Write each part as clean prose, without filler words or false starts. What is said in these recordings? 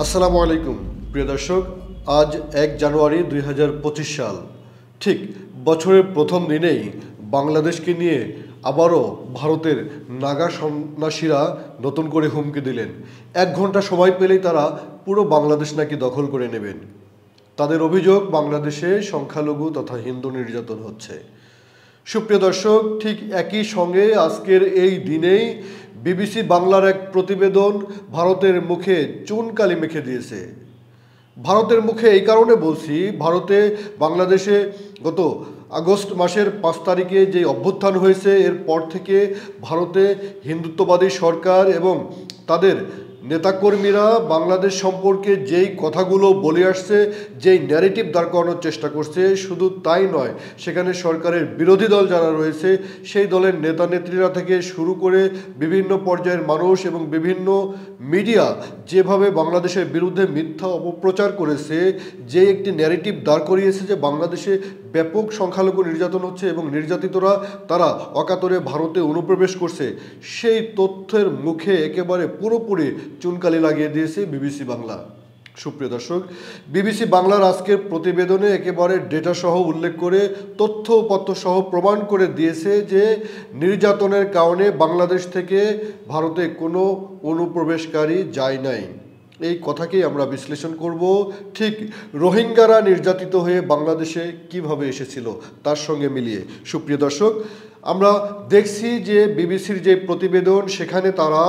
আসসালামু আলাইকুম প্রিয় দর্শক। আজ 1 জানুয়ারি 2025 সাল। ঠিক বছরের প্রথম দিনেই বাংলাদেশকে নিয়ে আবারও ভারতের নাগা সন্ন্যাসীরা নতুন করে হুমকি দিলেন। 1 ঘন্টা সময় পেলেই তারা পুরো বাংলাদেশ নাকি দখল করে নেবেন। তাদের অভিযোগ, বাংলাদেশে সংখ্যালঘু তথা হিন্দু নির্যাতন হচ্ছে। সুপ্রিয় দর্শক, ঠিক একই সঙ্গে আজকের এই দিনেই বিবিসি বাংলার এক প্রতিবেদন ভারতের মুখে চুনকালি মেখে দিয়েছে। ভারতের মুখে এই কারণে বলছি, ভারতে বাংলাদেশে গত আগস্ট মাসের 5 তারিখে যে অভ্যুত্থান হয়েছে, এরপর থেকে ভারতে হিন্দুত্ববাদী সরকার এবং তাদের নেতাকর্মীরা বাংলাদেশ সম্পর্কে যেই কথাগুলো বলে আসছে, যেই ন্যারেটিভ দাঁড় করানোর চেষ্টা করছে, শুধু তাই নয়, সেখানে সরকারের বিরোধী দল যারা রয়েছে সেই দলের নেতা নেত্রীরা থেকে শুরু করে বিভিন্ন পর্যায়ের মানুষ এবং বিভিন্ন মিডিয়া যেভাবে বাংলাদেশের বিরুদ্ধে মিথ্যা অপপ্রচার করেছে, যে একটি ন্যারেটিভ দাঁড় করিয়েছে যে বাংলাদেশে ব্যাপক সংখ্যালঘু নির্যাতন হচ্ছে এবং নির্যাতিতরা তারা অকাতরে ভারতে অনুপ্রবেশ করছে, সেই তথ্যের মুখে একেবারে পুরোপুরি চুনকালি লাগিয়ে দিয়েছে বিবিসি বাংলা। সুপ্রিয় দর্শক, বিবিসি বাংলার আজকের প্রতিবেদনে একেবারে ডেটা সহ উল্লেখ করে তথ্যপত্র সহ প্রমাণ করে দিয়েছে যে নির্যাতনের কারণে বাংলাদেশ থেকে ভারতে কোনো অনুপ্রবেশকারী যায় নাই। এই কথাকেই আমরা বিশ্লেষণ করব। ঠিক রোহিঙ্গারা নির্যাতিত হয়ে বাংলাদেশে কিভাবে এসেছিল তার সঙ্গে মিলিয়ে। সুপ্রিয় দর্শক, আমরা দেখছি যে বিবিসির যে প্রতিবেদন, সেখানে তারা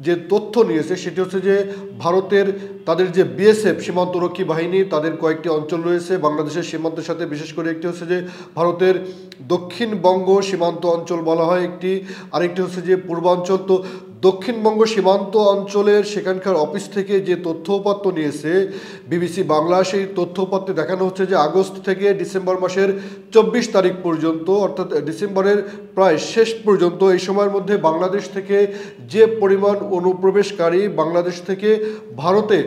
যে তথ্য নিয়েছে সেটি হচ্ছে যে ভারতের তাদের যে বিএসএফ সীমান্তরক্ষী বাহিনী, তাদের কয়েকটি অঞ্চল রয়েছে বাংলাদেশের সীমান্তের সাথে। বিশেষ করে একটি হচ্ছে যে ভারতের দক্ষিণবঙ্গ সীমান্ত অঞ্চল বলা হয় একটি, আরেকটি হচ্ছে যে পূর্বাঞ্চল। তো দক্ষিণবঙ্গ সীমান্ত অঞ্চলের সেখানকার অফিস থেকে যে তথ্যপত্র নিয়েছে বিবিসি বাংলা, সেই তথ্যপত্রে দেখানো হচ্ছে যে আগস্ট থেকে ডিসেম্বর মাসের 24 তারিখ পর্যন্ত, অর্থাৎ ডিসেম্বরের প্রায় শেষ পর্যন্ত, এই সময়ের মধ্যে বাংলাদেশ থেকে যে পরিমাণ অনুপ্রবেশকারী বাংলাদেশ থেকে ভারতে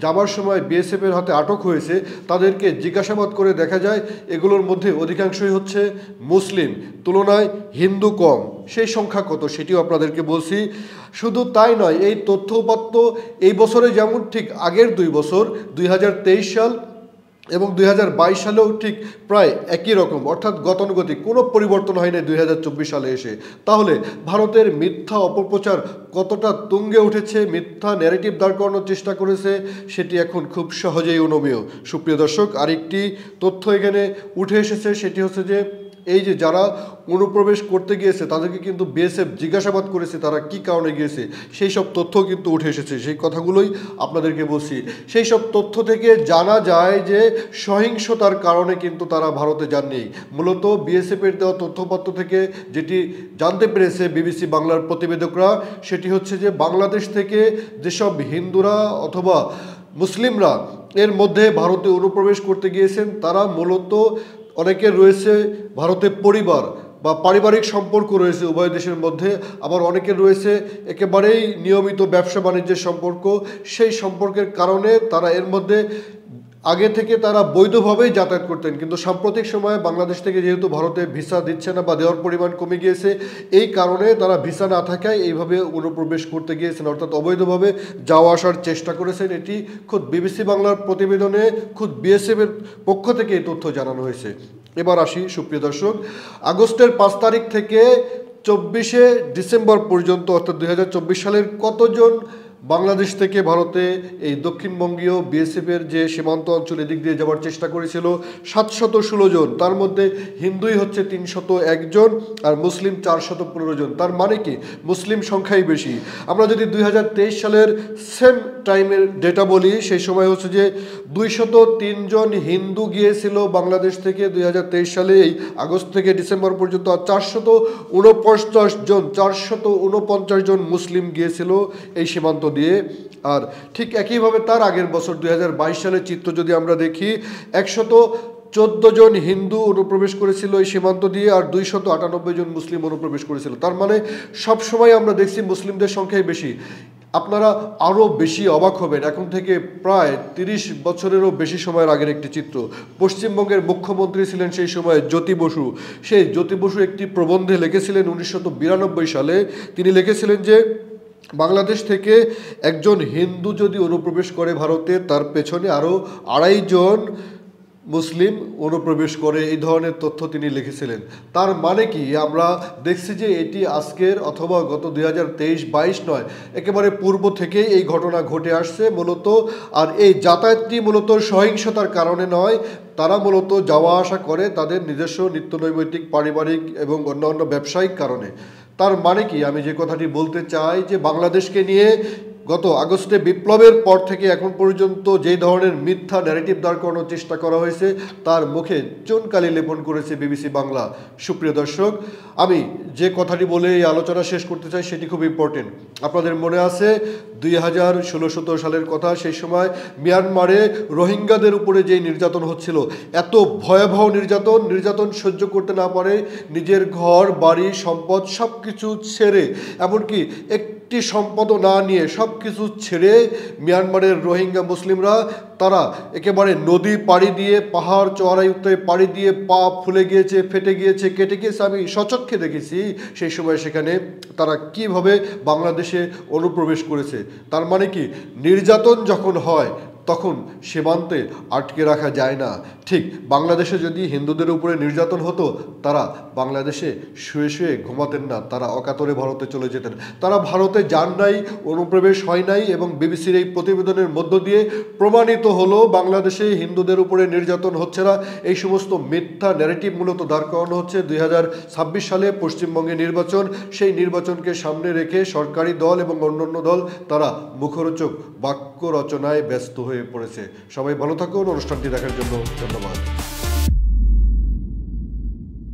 যাবার সময় বিএসএফের হাতে আটক হয়েছে, তাদেরকে জিজ্ঞাসাবাদ করে দেখা যায় এগুলোর মধ্যে অধিকাংশই হচ্ছে মুসলিম, তুলনায় হিন্দু কম। সেই সংখ্যা কত সেটিও আপনাদেরকে বলছি। শুধু তাই নয়, এই তথ্যপত্র এই বছরে যেমন ঠিক আগের 2 বছর 2023 সাল এবং 2022 সালেও ঠিক প্রায় একই রকম, অর্থাৎ গতানুগতিক কোনো পরিবর্তন হয় না 2024 সালে এসে। তাহলে ভারতের মিথ্যা অপপ্রচার কতটা তুঙ্গে উঠেছে, মিথ্যা ন্যারেটিভ দাঁড় করানোর চেষ্টা করেছে, সেটি এখন খুব সহজেই অনুমেয়। সুপ্রিয় দর্শক, আরেকটি তথ্য এখানে উঠে এসেছে, সেটি হচ্ছে যে এই যে যারা অনুপ্রবেশ করতে গিয়েছে তাদেরকে কিন্তু বিএসএফ জিজ্ঞাসাবাদ করেছে তারা কি কারণে গিয়েছে, সেই সব তথ্য কিন্তু উঠে এসেছে। সেই কথাগুলোই আপনাদেরকে বলছি। সেই সব তথ্য থেকে জানা যায় যে সহিংসতার কারণে কিন্তু তারা ভারতে যাননি। মূলত বিএসএফের দেওয়া তথ্যপত্র থেকে যেটি জানতে পেরেছে বিবিসি বাংলার প্রতিবেদকরা, সেটি হচ্ছে যে বাংলাদেশ থেকে যেসব হিন্দুরা অথবা মুসলিমরা এর মধ্যে ভারতে অনুপ্রবেশ করতে গিয়েছেন, তারা মূলত অনেকের রয়েছে ভারতে পরিবার বা পারিবারিক সম্পর্ক রয়েছে উভয় দেশের মধ্যে, আবার অনেকের রয়েছে একেবারেই নিয়মিত ব্যবসা বাণিজ্যের সম্পর্ক। সেই সম্পর্কের কারণে তারা এর মধ্যে আগে থেকে তারা বৈধভাবেই যাতায়াত করতেন, কিন্তু সাম্প্রতিক সময়ে বাংলাদেশ থেকে যেহেতু ভারতে ভিসা দিচ্ছে না বা দেওয়ার পরিমাণ কমে গিয়েছে, এই কারণে তারা ভিসা না থাকায় এইভাবে অনুপ্রবেশ করতে গিয়েছেন, অর্থাৎ অবৈধভাবে যাওয়া আসার চেষ্টা করেছেন। এটি খুদ বিবিসি বাংলার প্রতিবেদনে খুদ বিএসএফের পক্ষ থেকে এই তথ্য জানানো হয়েছে। এবার আসি সুপ্রিয় দর্শক, আগস্টের 5 তারিখ থেকে 24শে ডিসেম্বর পর্যন্ত, অর্থাৎ 2024 সালের কতজন বাংলাদেশ থেকে ভারতে এই দক্ষিণবঙ্গীয় বিএসএফের যে সীমান্ত অঞ্চল এদিক দিয়ে যাওয়ার চেষ্টা করেছিল? 716 জন। তার মধ্যে হিন্দুই হচ্ছে 301 জন আর মুসলিম 415 জন। তার মানে কি মুসলিম সংখ্যাই বেশি। আমরা যদি 2023 সালের সেম টাইমের ডেটা বলি, সেই সময় হচ্ছে যে 203 জন হিন্দু গিয়েছিল বাংলাদেশ থেকে 2023 সালে এই আগস্ট থেকে ডিসেম্বর পর্যন্ত, আর 449 জন মুসলিম গিয়েছিল এই সীমান্ত দিয়ে। আর ঠিক একইভাবে তার আগের বছর 2022 সালের চিত্র যদি আমরা দেখি, 114 জন হিন্দু অনুপ্রবেশ করেছিল এই সীমান্ত দিয়ে, আর 298 জন মুসলিম অনুপ্রবেশ করেছিল। তার মানে সবসময় আমরা দেখছি মুসলিমদের সংখ্যাই বেশি। আপনারা আরও বেশি অবাক হবেন, এখন থেকে প্রায় 30 বছরেরও বেশি সময়ের আগের একটি চিত্র। পশ্চিমবঙ্গের মুখ্যমন্ত্রী ছিলেন সেই সময় জ্যোতি বসু। সেই জ্যোতি বসু একটি প্রবন্ধে লিখেছিলেন 1992 সালে। তিনি লিখেছিলেন যে বাংলাদেশ থেকে একজন হিন্দু যদি অনুপ্রবেশ করে ভারতে, তার পেছনে আরও ২.৫ জন মুসলিম অনুপ্রবেশ করে, এই ধরনের তথ্য তিনি লিখেছিলেন। তার মানে কি, আমরা দেখছি যে এটি আজকের অথবা গত 2023-22 নয়, একেবারে পূর্ব থেকেই এই ঘটনা ঘটে আসছে মূলত। আর এই যাতায়াতটি মূলত সহিংসতার কারণে নয়, তারা মূলত যাওয়া আসা করে তাদের নিজস্ব নিত্যনৈমিত্তিক, পারিবারিক এবং অন্যান্য ব্যবসায়িক কারণে। তার মানে কি, আমি যে কথাটি বলতে চাই যে বাংলাদেশকে নিয়ে গত আগস্টে বিপ্লবের পর থেকে এখন পর্যন্ত যে ধরনের মিথ্যা ন্যারেটিভ দাঁড় করানোর চেষ্টা করা হয়েছে, তার মুখে চুনকালি লেপন করেছে বিবিসি বাংলা। সুপ্রিয় দর্শক, আমি যে কথাটি বলে এই আলোচনা শেষ করতে চাই সেটি খুব ইম্পর্টেন্ট। আপনাদের মনে আছে 2016-17 সালের কথা, সেই সময় মিয়ানমারে রোহিঙ্গাদের উপরে যে নির্যাতন হচ্ছিল, এত ভয়াবহ নির্যাতন সহ্য করতে না পারে নিজের ঘর বাড়ি সম্পদ সব কিছু ছেড়ে, এমনকি একটি সম্পদও না নিয়ে সব কিছু ছেড়ে মিয়ানমারের রোহিঙ্গা মুসলিমরা তারা একেবারে নদী পাড়ি দিয়ে, পাহাড় চড়াই উত্তরে পাড়ি দিয়ে পা ফুলে গিয়েছে, ফেটে গিয়েছে, কেটে গিয়েছে। আমি সচক্ষে দেখেছি সেই সময় সেখানে তারা কিভাবে বাংলাদেশে অনুপ্রবেশ করেছে। তার মানে কি, নির্যাতন যখন হয় তখন সীমান্তে আটকে রাখা যায় না। ঠিক বাংলাদেশে যদি হিন্দুদের উপরে নির্যাতন হতো, তারা বাংলাদেশে শুয়ে শুয়ে ঘুমাতেন না, তারা অকাতরে ভারতে চলে যেতেন। তারা ভারতে যান নাই, অনুপ্রবেশ হয় নাই, এবং বিবিসির এই প্রতিবেদনের মধ্য দিয়ে প্রমাণিত হলো বাংলাদেশে হিন্দুদের উপরে নির্যাতন হচ্ছে না। এই সমস্ত মিথ্যা ন্যারেটিভ মূলত দাঁড় করানো হচ্ছে 2026 সালে পশ্চিমবঙ্গে নির্বাচন। সেই নির্বাচনকে সামনে রেখে সরকারি দল এবং অন্যান্য দল তারা মুখরোচক বাক্য রচনায় ব্যস্ত হয়ে পড়েছে। সবাই ভালো থাকুন। অনুষ্ঠানটি দেখার জন্য ধন্যবাদ।